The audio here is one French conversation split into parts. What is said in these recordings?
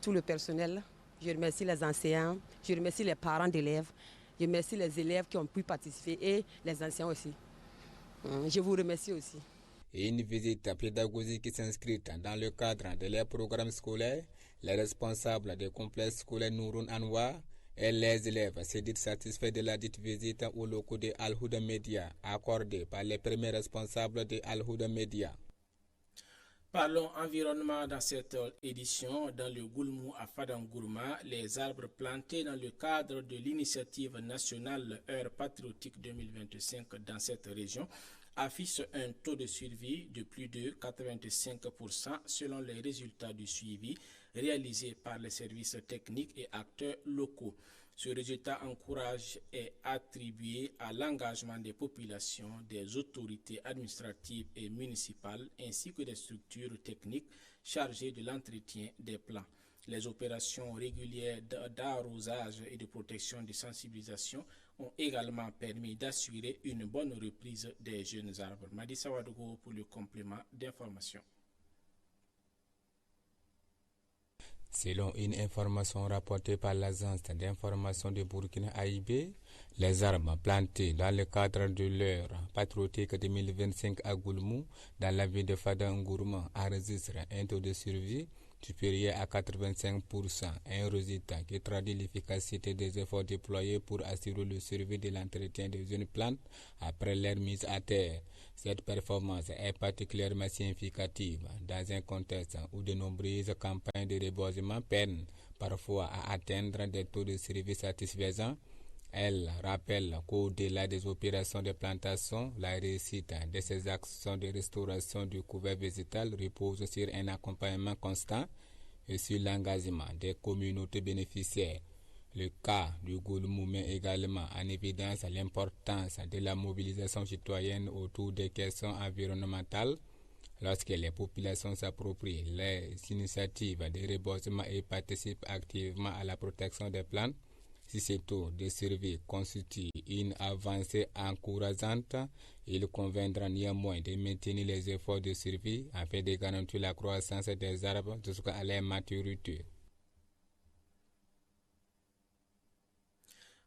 Tout le personnel, je remercie les enseignants, je remercie les parents d'élèves, je remercie les élèves qui ont pu participer et les enseignants aussi. Je vous remercie aussi. Et une visite pédagogique qui s'inscrit dans le cadre de leurs programmes scolaires, les responsables des complexes scolaires Nouroun Anwar et les élèves se disent satisfaits de la dite visite au locaux de Al-Huda Media accordée par les premiers responsables de Al-Huda Media. Parlons environnement dans cette édition. Dans le Goulmou à Fadangourma, les arbres plantés dans le cadre de l'initiative nationale Heure patriotique 2025 dans cette région affichent un taux de survie de plus de 85% selon les résultats du suivi réalisés par les services techniques et acteurs locaux. Ce résultat encourage et attribué à l'engagement des populations, des autorités administratives et municipales ainsi que des structures techniques chargées de l'entretien des plants. Les opérations régulières d'arrosage et de protection de sensibilisation ont également permis d'assurer une bonne reprise des jeunes arbres. Madissa Wadogo pour le complément d'information. Selon une information rapportée par l'agence d'information de Burkina AIB, les arbres plantés dans le cadre de l'heure patriotique 2025 à Goulmou, dans la ville de Fadangourma, enregistrent un taux de survie supérieur à 85%, un résultat qui traduit l'efficacité des efforts déployés pour assurer le survie de l'entretien des jeunes plantes après leur mise à terre. Cette performance est particulièrement significative dans un contexte où de nombreuses campagnes de reboisement peinent parfois à atteindre des taux de survie satisfaisants. Elle rappelle qu'au-delà des opérations de plantation, la réussite de ces actions de restauration du couvert végétal repose sur un accompagnement constant et sur l'engagement des communautés bénéficiaires. Le cas du Goulmou met également en évidence l'importance de la mobilisation citoyenne autour des questions environnementales. Lorsque les populations s'approprient les initiatives de reboisement et participent activement à la protection des plantes, si ce taux de survie constitue une avancée encourageante, il conviendra néanmoins de maintenir les efforts de survie afin de garantir la croissance des arbres jusqu'à leur maturité.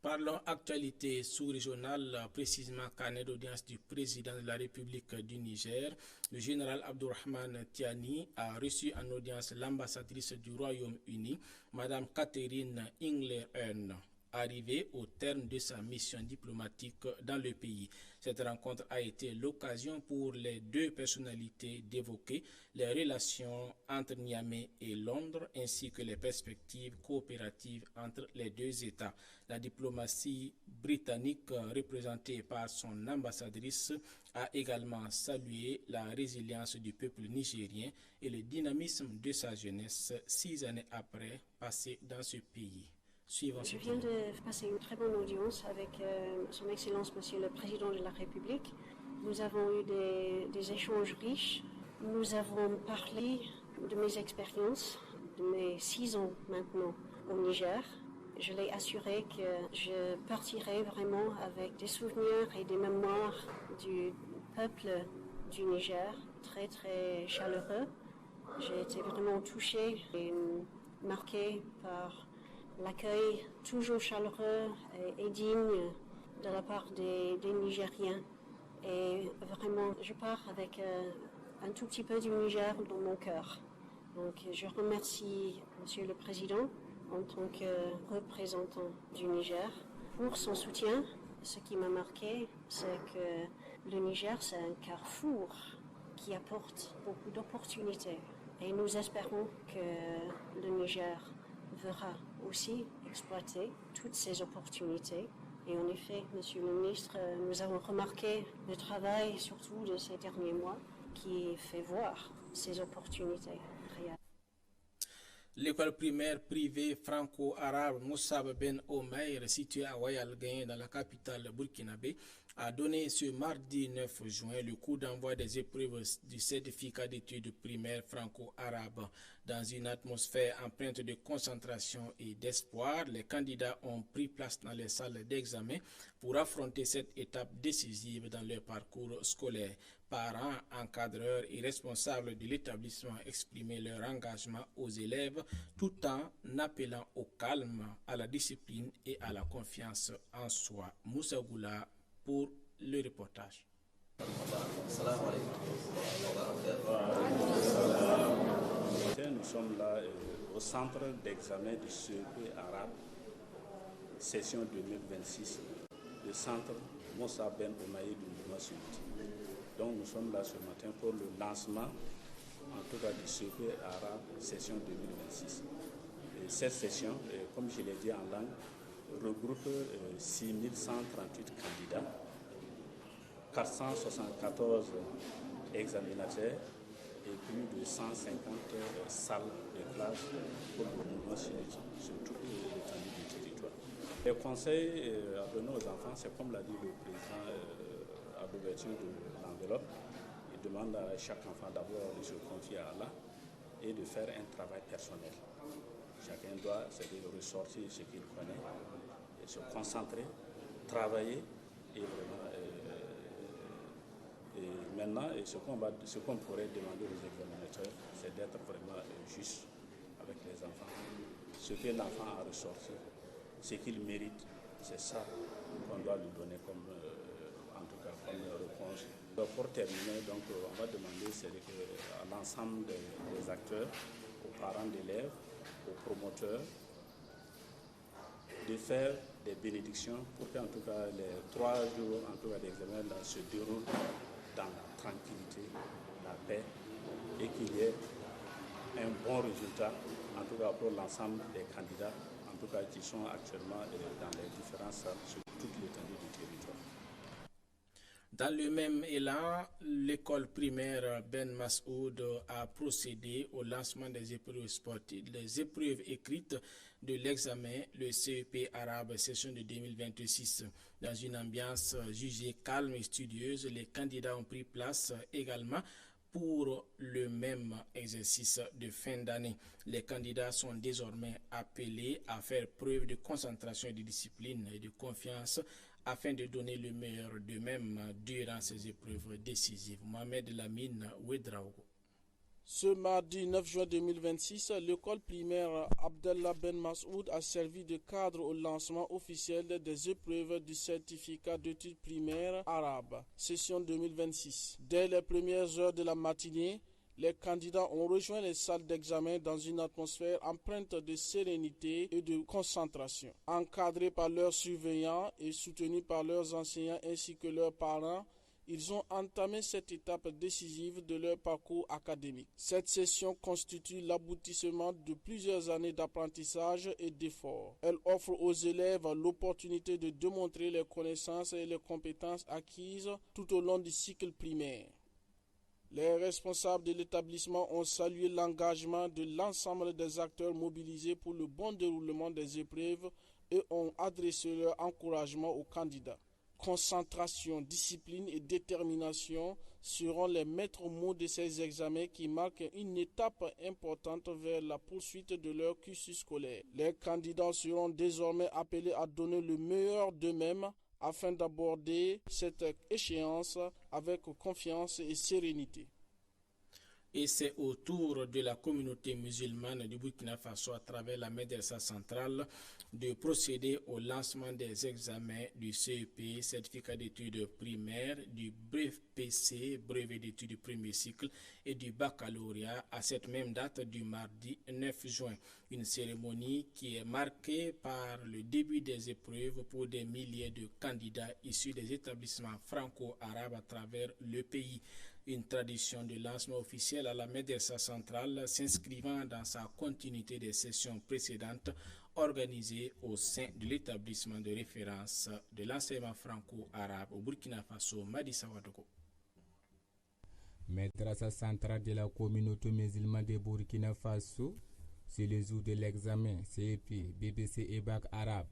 Parlons actualité sous-régionale, précisément carnet d'audience du président de la République du Niger. Le général Abdourahmane Tiani a reçu en audience l'ambassadrice du Royaume-Uni, Madame Catherine Ingler-Hearn, arrivée au terme de sa mission diplomatique dans le pays. Cette rencontre a été l'occasion pour les deux personnalités d'évoquer les relations entre Niamey et Londres ainsi que les perspectives coopératives entre les deux États. La diplomatie britannique représentée par son ambassadrice a également salué la résilience du peuple nigérien et le dynamisme de sa jeunesse 6 années après passé dans ce pays. Je viens de passer une très bonne audience avec son Excellence Monsieur le Président de la République. Nous avons eu des échanges riches. Nous avons parlé de mes expériences, de mes 6 ans maintenant au Niger. Je l'ai assuré que je partirai vraiment avec des souvenirs et des mémoires du peuple du Niger, très très chaleureux. J'ai été vraiment touchée et marquée par l'accueil toujours chaleureux et digne de la part des Nigériens. Et vraiment, je pars avec un tout petit peu du Niger dans mon cœur. Donc, je remercie Monsieur le Président en tant que représentant du Niger pour son soutien. Ce qui m'a marqué, c'est que le Niger, c'est un carrefour qui apporte beaucoup d'opportunités. Et nous espérons que le Niger verra aussi exploiter toutes ces opportunités. Et en effet, Monsieur le Ministre, nous avons remarqué le travail, surtout de ces derniers mois, qui fait voir ces opportunités réelles. L'école primaire privée franco-arabe Moussab Ben Omeir, située à Ouayalgaïen dans la capitale burkinabé, a donné ce mardi 9 juin le coup d'envoi des épreuves du certificat d'études primaires franco-arabes. Dans une atmosphère empreinte de concentration et d'espoir, les candidats ont pris place dans les salles d'examen pour affronter cette étape décisive dans leur parcours scolaire. Parents, encadreurs et responsables de l'établissement exprimaient leur engagement aux élèves tout en appelant au calme, à la discipline et à la confiance en soi. Moussa Goula pour le reportage. Nous sommes là au centre d'examen du CEP arabe, session 2026, le centre Moussa Ben Omaï du mouvement sunnite. Donc nous sommes là ce matin pour le lancement, en tout cas du CEP arabe, session 2026. Et cette session, comme je l'ai dit en langue, regroupe 6138 candidats, 474 examinateurs et plus de 150 salles de classe pour le mouvement sunnite sur toute l'étendue du territoire. Les conseils à donner aux enfants, c'est comme l'a dit le président à l'ouverture de l'enveloppe, il demande à chaque enfant d'abord de se confier à Allah et de faire un travail personnel. Chacun doit ressortir ce qu'il connaît, et se concentrer, travailler et vraiment... Et maintenant, ce qu'on pourrait demander aux examinateurs, c'est d'être vraiment juste avec les enfants. Ce que l'enfant a ressorti, ce qu'il mérite, c'est ça qu'on doit lui donner comme, en tout cas, comme réponse. Pour terminer, donc, on va demander à l'ensemble des acteurs, aux parents d'élèves, aux promoteurs, de faire des bénédictions pour qu'en tout cas les 3 jours d'examen se déroulent dans la tranquillité, la paix et qu'il y ait un bon résultat, en tout cas pour l'ensemble des candidats, en tout cas qui sont actuellement dans les différentes salles sur toute l'étendue du territoire. Dans le même élan, l'école primaire Ben Masoud a procédé au lancement des épreuves sportives, des épreuves écrites de l'examen, le CEP arabe session de 2026. Dans une ambiance jugée calme et studieuse, les candidats ont pris place également pour le même exercice de fin d'année. Les candidats sont désormais appelés à faire preuve de concentration et de discipline et de confiance afin de donner le meilleur d'eux-mêmes durant ces épreuves décisives. Mohamed Lamine Ouedraogo. Ce mardi 9 juin 2026, l'école primaire Abdallah Ben Masoud a servi de cadre au lancement officiel des épreuves du certificat d'études primaires arabes, session 2026. Dès les premières heures de la matinée, les candidats ont rejoint les salles d'examen dans une atmosphère empreinte de sérénité et de concentration. Encadrés par leurs surveillants et soutenus par leurs enseignants ainsi que leurs parents, ils ont entamé cette étape décisive de leur parcours académique. Cette session constitue l'aboutissement de plusieurs années d'apprentissage et d'efforts. Elle offre aux élèves l'opportunité de démontrer les connaissances et les compétences acquises tout au long du cycle primaire. Les responsables de l'établissement ont salué l'engagement de l'ensemble des acteurs mobilisés pour le bon déroulement des épreuves et ont adressé leur encouragement aux candidats. Concentration, discipline et détermination seront les maîtres mots de ces examens qui marquent une étape importante vers la poursuite de leur cursus scolaire. Les candidats seront désormais appelés à donner le meilleur d'eux-mêmes afin d'aborder cette échéance avec confiance et sérénité. Et c'est au tour de la communauté musulmane du Burkina Faso à travers la Médersa centrale de procéder au lancement des examens du CEP, certificat d'études primaires, du BPC, brevet d'études du premier cycle, et du baccalauréat à cette même date du mardi 9 juin. Une cérémonie qui est marquée par le début des épreuves pour des milliers de candidats issus des établissements franco-arabes à travers le pays. Une tradition de lancement officiel à la Médersa centrale s'inscrivant dans sa continuité des sessions précédentes organisées au sein de l'établissement de référence de l'enseignement franco-arabe au Burkina Faso, Madissa Ouadougou. Médersa centrale de la communauté musulmane de Burkina Faso, c'est le jour de l'examen CEP, BBC et bac arabe.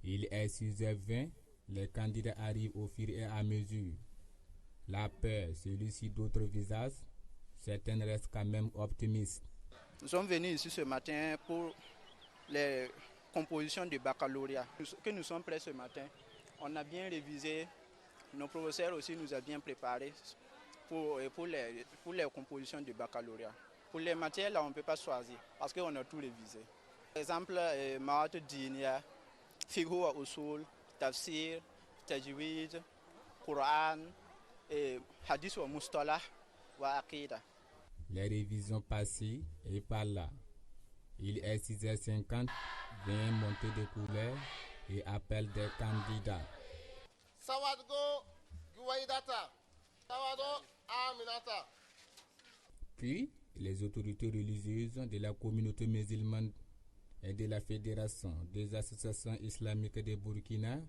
Il est 6h20, les candidats arrivent au fur et à mesure. La peur, celui-ci d'autres visages, certains restent quand même optimistes. Nous sommes venus ici ce matin pour les compositions du baccalauréat. Que nous sommes prêts ce matin. On a bien révisé, nos professeurs aussi nous ont bien préparés pour les compositions du baccalauréat. Pour les matières, là, on ne peut pas choisir parce qu'on a tout révisé. Par exemple, Maat Dinia, Fiqh wa Usul, Tafsir, Tajwid, Quran, Hadith wa Mustalah wa Aqidah. Les révisions passées et par là. Il est 6h50, vient monter des couleurs et appelle des candidats. Puis, les autorités religieuses de la communauté musulmane et de la Fédération des associations islamiques de Burkina,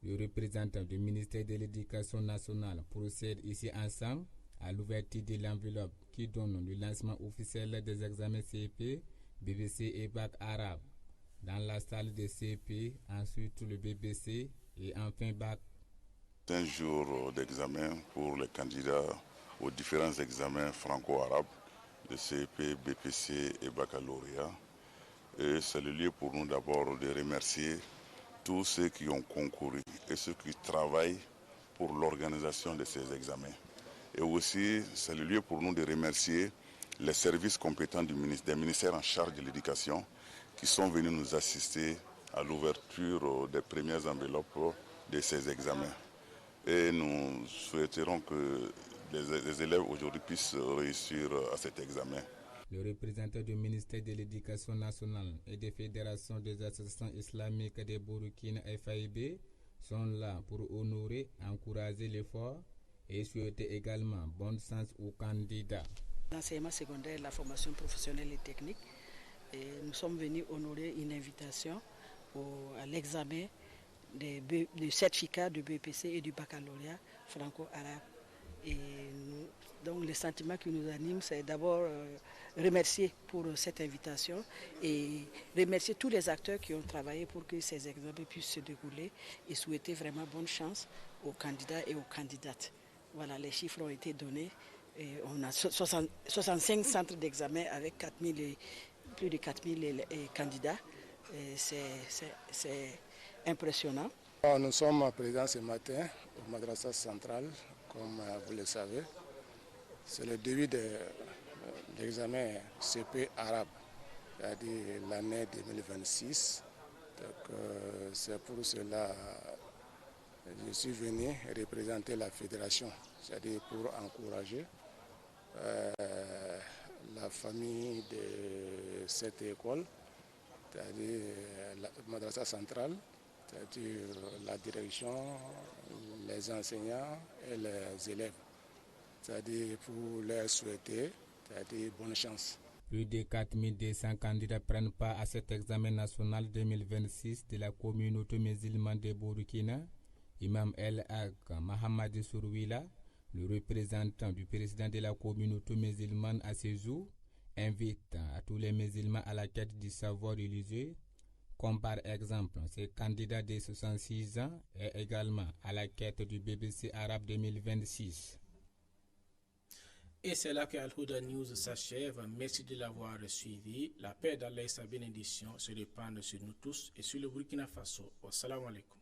le représentant du ministère de l'Éducation nationale procède ici ensemble à l'ouverture de l'enveloppe qui donne le lancement officiel des examens CP, BBC et bac arabe. Dans la salle de CP, ensuite le BBC et enfin bac. C'est un jour d'examen pour les candidats aux différents examens franco-arabes de CP, BPC et baccalauréat. Et c'est le lieu pour nous d'abord de remercier tous ceux qui ont concouru et ceux qui travaillent pour l'organisation de ces examens. Et aussi, c'est le lieu pour nous de remercier les services compétents des ministères en charge de l'éducation qui sont venus nous assister à l'ouverture des premières enveloppes de ces examens. Et nous souhaiterons que les élèves aujourd'hui puissent réussir à cet examen. Le représentant du ministère de l'Éducation nationale et des fédérations des associations islamiques de Burkina FAIB sont là pour honorer, encourager l'effort et souhaiter également bon sens aux candidats. L'enseignement secondaire, la formation professionnelle et technique. Et nous sommes venus honorer une invitation à l'examen du certificat du BPC et du baccalauréat franco-arabe. Et donc le sentiment qui nous anime, c'est d'abord remercier pour cette invitation et remercier tous les acteurs qui ont travaillé pour que ces examens puissent se dérouler et souhaiter vraiment bonne chance aux candidats et aux candidates. Voilà, les chiffres ont été donnés. Et on a 65 centres d'examen avec plus de 4000 candidats. C'est impressionnant. Nous sommes présents ce matin au Madrasa Central, comme vous le savez. C'est le début de l'examen CP arabe, c'est-à-dire l'année 2026. C'est pour cela que je suis venu représenter la fédération, c'est-à-dire pour encourager la famille de cette école, c'est-à-dire la Madrasa Centrale, c'est-à-dire la direction, les enseignants et les élèves, c'est-à-dire pour leur souhaiter, c'est-à-dire bonne chance. Plus de 4200 candidats prennent part à cet examen national 2026 de la communauté musulmane de Burkina. Imam El Haq Mohamed Sourouila, le représentant du président de la communauté musulmane à ce jour, invite à tous les musulmans à la quête du savoir religieux, comme par exemple ces candidats de 66 ans et également à la quête du BBC arabe 2026. Et c'est là que Al-Huda News s'achève. Merci de l'avoir suivi. La paix d'Allah et sa bénédiction se répandent sur nous tous et sur le Burkina Faso. Wassalamu alaikum.